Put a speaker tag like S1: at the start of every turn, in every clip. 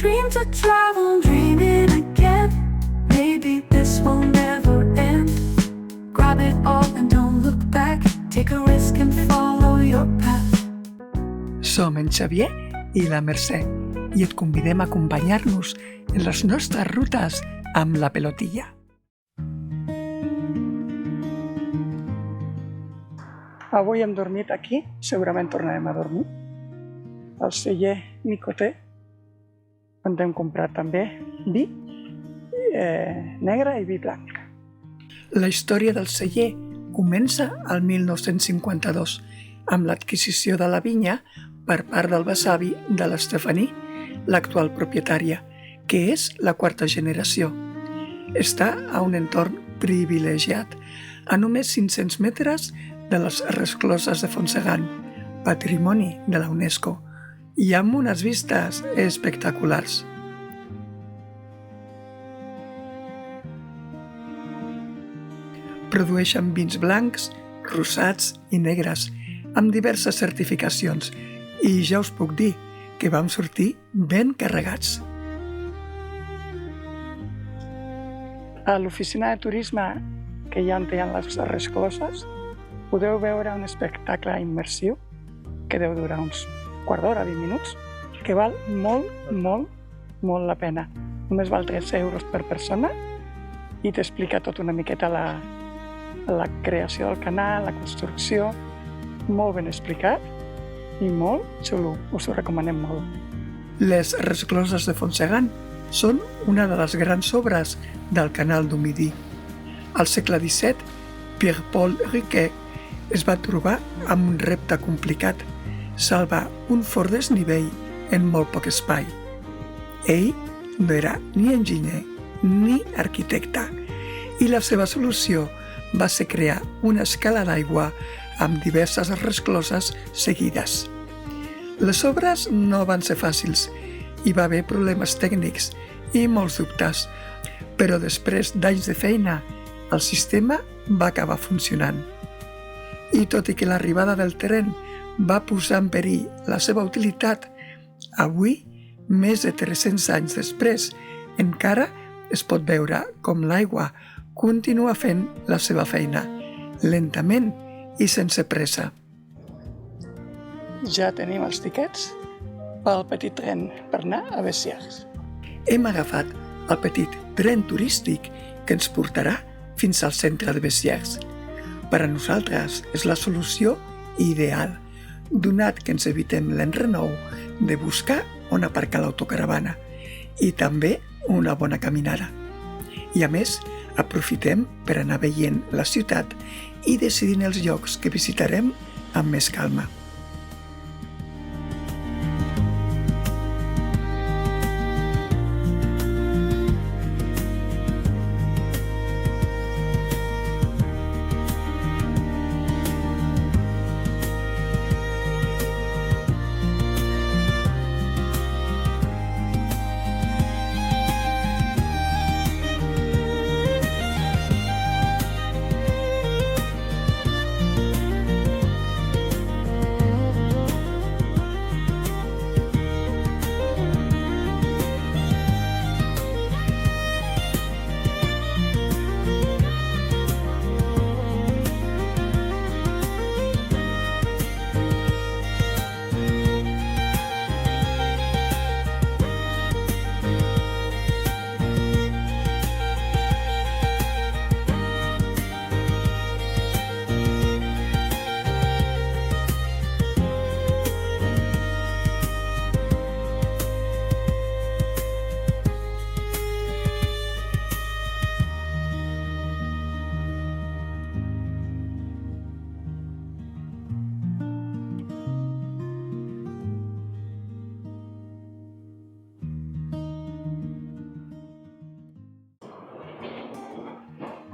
S1: dream to travel, dreaming again. Maybe this will never end. Grab it all and don't look back. Take a risk and follow your path.
S2: Som en Xavier i la Mercè i et convidem a acompanyar-nos en les nostres rutes amb la pelotilla. Avui hem dormit aquí, segurament tornarem a dormir, al celler Nicoté, on hem comprat també vi negre i vi blanc. La història del celler comença al 1952 amb l'adquisició de la vinya per part del besavi de l'Estefany, l'actual propietària, que és la quarta generació. Està a un entorn privilegiat, a només 500 metres de les rescloses de Fontsegan, patrimoni de la UNESCO, i amb unes vistes espectaculars. Produeixen vins blancs, rosats i negres, amb diverses certificacions, i ja us puc dir que vam sortir ben carregats. A l'oficina de turisme que hi ha les rescloses, podeu veure un espectacle immersiu que deu durar uns quart d'hora, 20 minuts, que val molt la pena. Només val 3 euros per persona i t'explica tot una miqueta la creació del canal, la construcció, molt ben explicat i molt xulo, us ho recomanem molt. Les rescloses de Fontsegan són una de les grans obres del canal du Midi. Al segle XVII, Pierre-Paul Riquet es va trobar amb un repte complicat, salvar un fort desnivell en molt poc espai. Ell no era ni enginyer ni arquitecte i la seva solució va ser crear una escala d'aigua amb diverses rescloses seguides. Les obres no van ser fàcils, hi va haver problemes tècnics i molts dubtes, però després d'anys de feina, el sistema va acabar funcionant. I tot i que l'arribada del tren va posar en perill la seva utilitat, avui, més de 300 anys després, encara es pot veure com l'aigua continua fent la seva feina, lentament i sense pressa. Ja tenim els tiquets pel petit tren per anar a Besiers. Hem agafat el petit tren turístic que ens portarà fins al centre de Besiers. Per a nosaltres és la solució ideal, donat que ens evitem l'enrenou de buscar on aparcar l'autocaravana i també una bona caminada. I a més, aprofitem per anar veient la ciutat i decidint els llocs que visitarem amb més calma.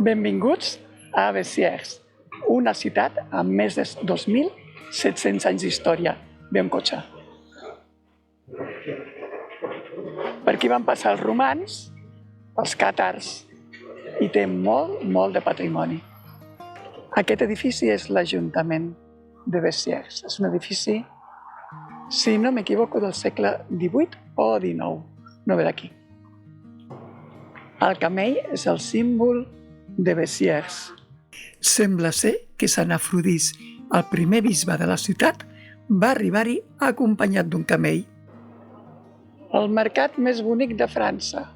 S2: Benvinguts a Besiers, una ciutat amb més de 2.700 anys d'història. Ve en cotxe. Per aquí van passar els romans, els càtars, i té molt de patrimoni. Aquest edifici és l'Ajuntament de Besiers. És un edifici, si no m'equivoco, del segle XVIII o XIX. no ve d'aquí. El camell és el símbol de Besiers. Sembla ser que Sant Afrodís, el primer bisbe de la ciutat, va arribar-hi acompanyat d'un camell. El mercat més bonic de França,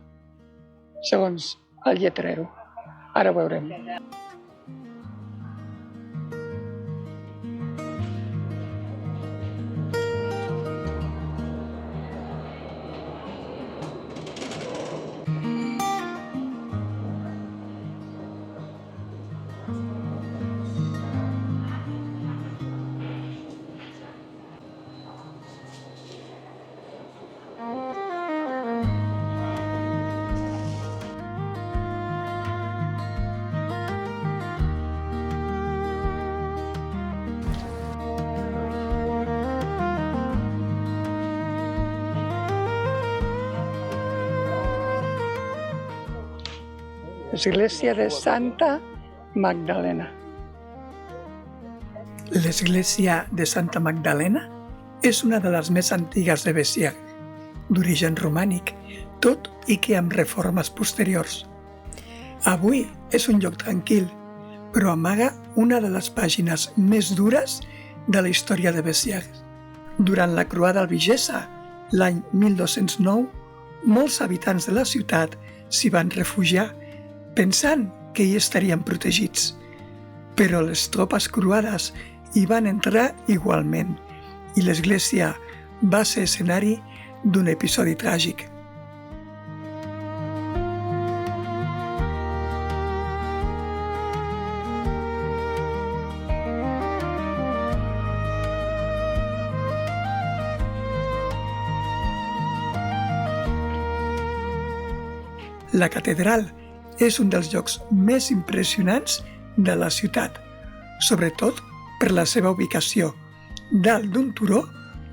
S2: segons el lletrero. Ara ho veurem. Església de Santa Magdalena. L'església de Santa Magdalena és una de les més antigues de Besiers, d'origen romànic, tot i que amb reformes posteriors. Avui és un lloc tranquil, però amaga una de les pàgines més dures de la història de Besiers. Durant la croada albigesa, l'any 1209, molts habitants de la ciutat s'hi van refugiar pensant que hi estarien protegits. Però les tropes croades hi van entrar igualment i l'església va ser escenari d'un episodi tràgic. La catedral és un dels llocs més impressionants de la ciutat, sobretot per la seva ubicació, dalt d'un turó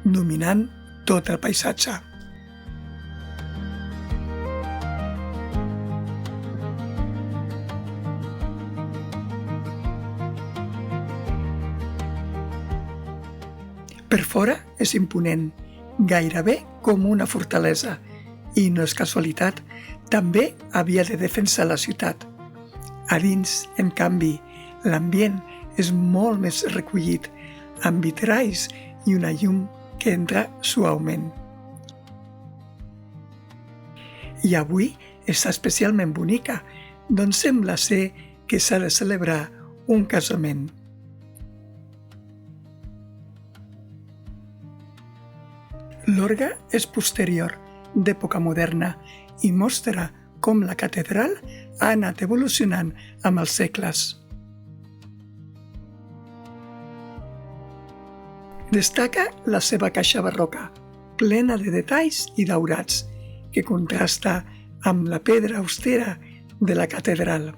S2: dominant tot el paisatge. Per fora és imponent, gairebé com una fortalesa, i no és casualitat, també havia de defensar la ciutat. A dins, en canvi, l'ambient és molt més recollit, amb vitralls i una llum que entra suaument. I avui està especialment bonica, doncs sembla ser que s'ha de celebrar un casament. L'orgue és posterior, d'època moderna, i mostra com la catedral ha anat evolucionant amb els segles. Destaca la seva caixa barroca, plena de detalls i daurats, que contrasta amb la pedra austera de la catedral.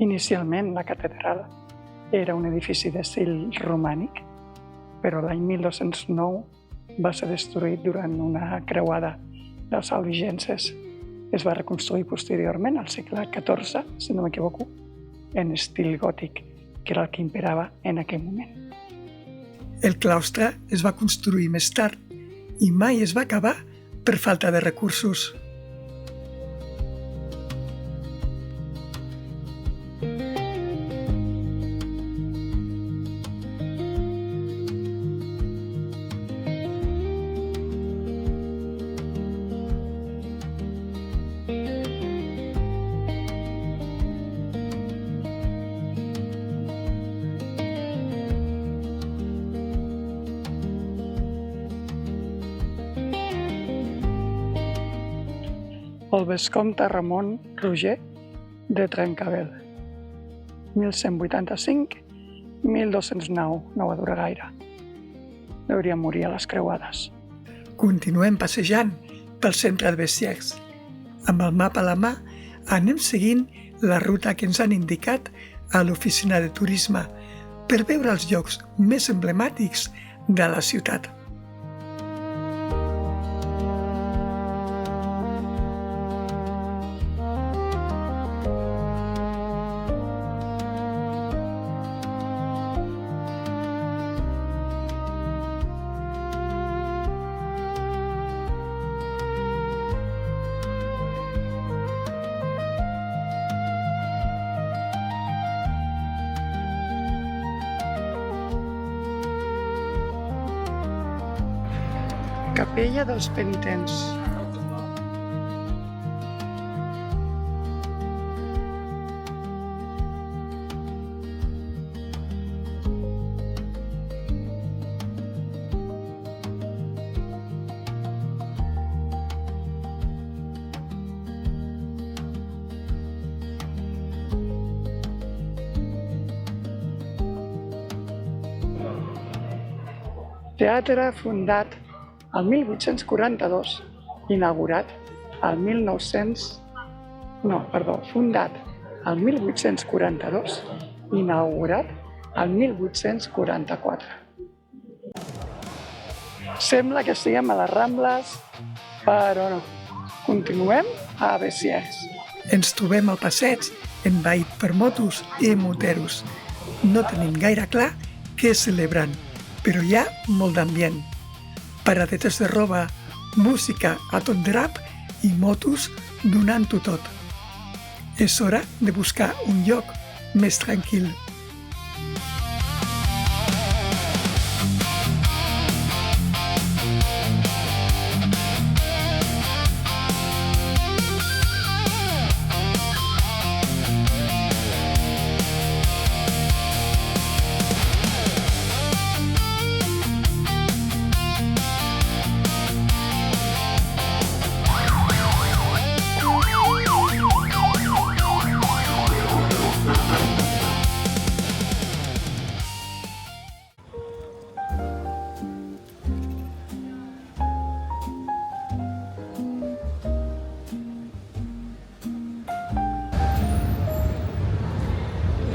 S2: Inicialment, la catedral era un edifici d'estil romànic, però l'any 1209 va ser destruït durant una creuada dels albigenses. Es va reconstruir posteriorment, al segle XIV, si no m'equivoco, en estil gòtic, que era el que imperava en aquell moment. El claustre es va construir més tard i mai es va acabar per falta de recursos. El vescomte Ramon Roger de Trencavell, 1185-1209, no va durar gaire. Hauria morir a les creuades. Continuem passejant pel centre de Besiers. Amb el mapa a la mà anem seguint la ruta que ens han indicat a l'oficina de turisme per veure els llocs més emblemàtics de la ciutat. Capella dels Penitents. Teatre fundat el 1842, inaugurat el 1900... No, perdó, fundat el 1842, inaugurat el 1844. Sembla que estiguem a les Rambles, però no. Continuem a Besiers.
S3: Ens trobem al passeig envaït per motos i moteros. No tenim gaire clar què celebren, però hi ha molt d'ambient. Paradetes de roba, música a tot drap i motos donant-ho tot. És hora de buscar un lloc més tranquil.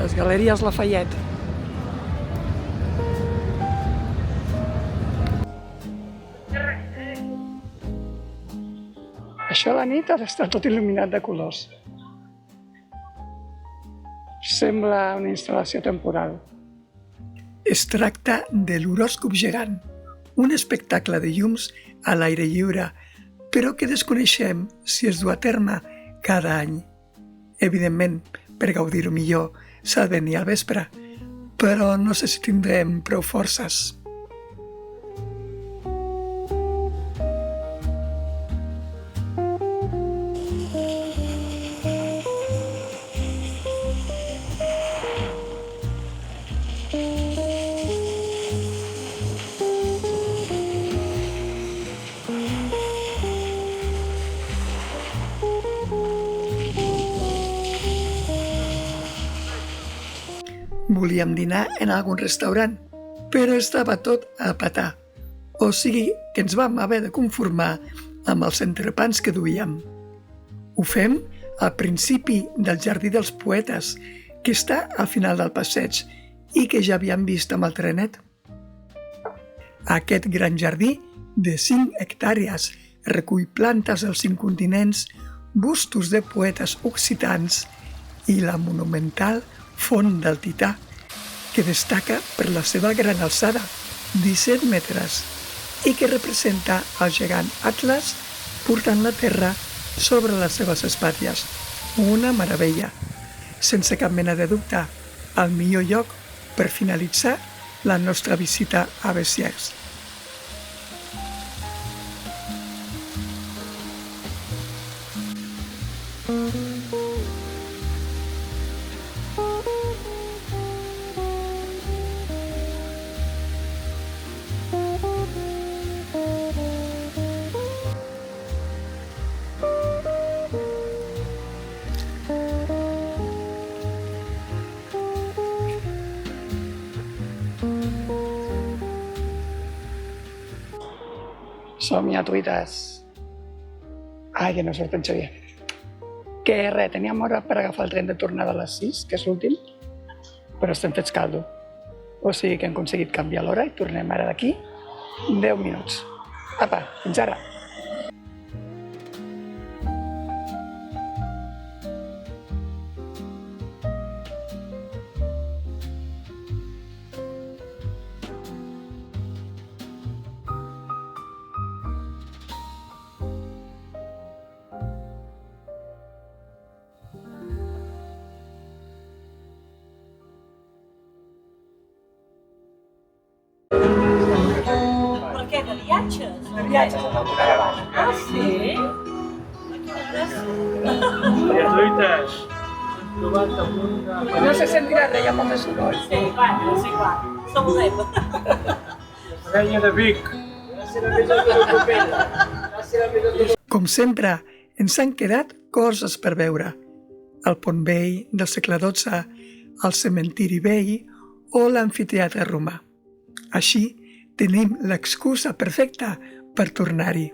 S3: Les Galeries Lafayette.
S2: Això a la nit ha d'estar tot il·luminat de colors. Sembla una instal·lació temporal.
S3: Es tracta de l'horòscop gegant, un espectacle de llums a l'aire lliure, però que desconeixem si es du a terme cada any. Evidentment, per gaudir-ho millor, s'ha de venir al vespre, però no sé si tindrem prou forces. Volíem dinar en algun restaurant, però estava tot a petar. O sigui que ens vam haver de conformar amb els entrepans que duíem. Ho fem al principi del Jardí dels Poetes, que està al final del passeig i que ja havíem vist amb el trenet. Aquest gran jardí de 5 hectàrees recull plantes dels 5 continents, bustos de poetes occitans i la monumental Font del Tità, que destaca per la seva gran alçada, 17 metres, i que representa el gegant Atlas portant la terra sobre les seves espatlles. Una meravella. Sense cap mena de dubte, el millor lloc per finalitzar la nostra visita a Besiers.
S2: Som-hi a tuites. Ai, que no surt en Xavier. Que res, teníem hora per agafar el tren de tornada a les 6, que és l'últim, però estem fets caldo. O sigui que hem aconseguit canviar l'hora i tornem ara d'aquí 10 minuts. Apa, fins ara!
S4: Per què, de dia? viatges.
S2: De viatges amb autocaravana.
S4: Ah, sí?
S5: Gratuïtes.
S2: No se sentirà res, hi ha molt de soroll.
S4: Sí, bueno, és igual. Saludem.
S5: Reina de Vic.
S3: Com sempre, ens han quedat coses per veure. El Pont Vell del segle XII, el cementiri vell o l'amfiteatre romà. Així, tenim l'excusa perfecta per tornar-hi.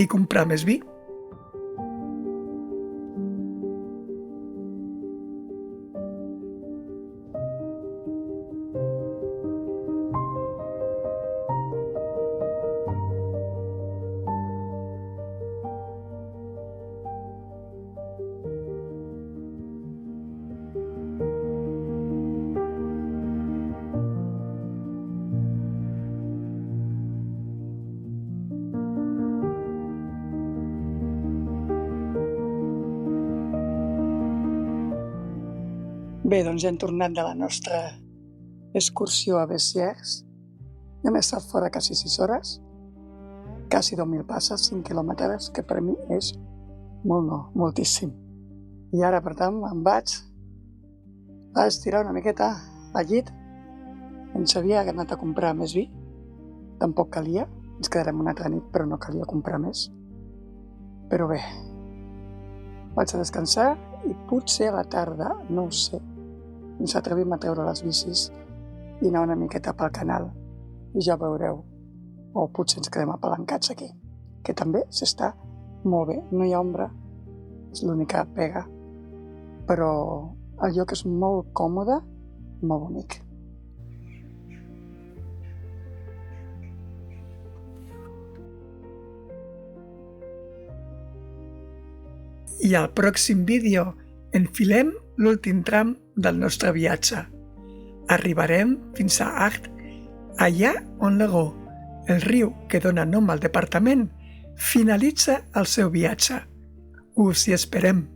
S3: I comprar més vi.
S2: Bé, doncs ja hem tornat de la nostra excursió a Besiers. Hem estat fora quasi 6 hores, quasi 2.000 passes, 5 quilòmetres, que per mi és molt no, moltíssim. I ara, per tant, em vaig a estirar una miqueta al llit. Ens havia anat a comprar més vi, tampoc calia, ens quedarem una altra nit, però no calia comprar més. Però bé, vaig a descansar i potser a la tarda, no ho sé, ens atrevim a treure les bicis i anar una miqueta pel canal i ja veureu, o potser ens quedem apalancats aquí, que també s'està molt bé, no hi ha ombra, és l'única pega, però el lloc és molt còmode, molt bonic.
S3: I al pròxim vídeo enfilem l'últim tram del nostre viatge. Arribarem fins a Agde, allà on l'Ego, el riu que dona nom al departament, finalitza el seu viatge. Us hi esperem!